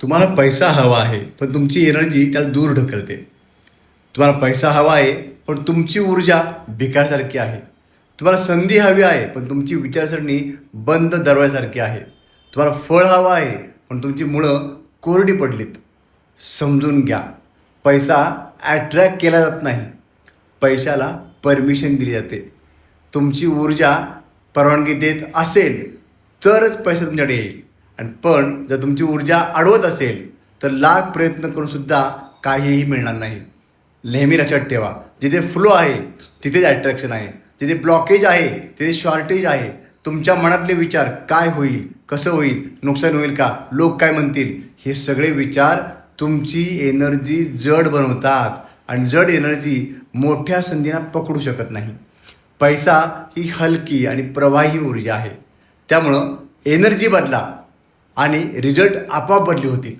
तुम्हाला पैसा हवा आहे पण तुमची एनर्जी त्याला दूर ढकलते. तुम्हाला पैसा हवा आहे पण तुमची ऊर्जा भिकारसारखी आहे. तुम्हाला संधी हवी आहे पण तुमची विचारसरणी बंद दरवाजासारखी आहे. तुम्हाला फळ हवं आहे पण तुमची मुळं कोरडी पडलीत. समजून घ्या, पैसा ॲट्रॅक्ट केला जात नाही, पैशाला परमिशन दिली जाते. तुमची ऊर्जा परवानगी देत असेल तरच पैसा तुमच्याकडे येईल. आणि पण जर तुमची ऊर्जा अडवत असेल तर लाख प्रयत्न करूनसुद्धा काहीही मिळणार नाही. नेहमी लक्षात ठेवा, जिथे फ्लो आहे तिथेच अट्रॅक्शन आहे, जिथे ब्लॉकेज आहे तिथे शॉर्टेज आहे. तुमच्या मनातले विचार, काय होईल, कसं होईल, नुकसान होईल का, लोक काय म्हणतील, हे सगळे विचार तुमची एनर्जी जड बनवतात. आणि जड एनर्जी मोठ्या संधींना पकडू शकत नाही. पैसा ही हलकी आणि प्रवाही ऊर्जा आहे. त्यामुळं एनर्जी बदला आणि रिझल्ट आपोआप बदली होतील.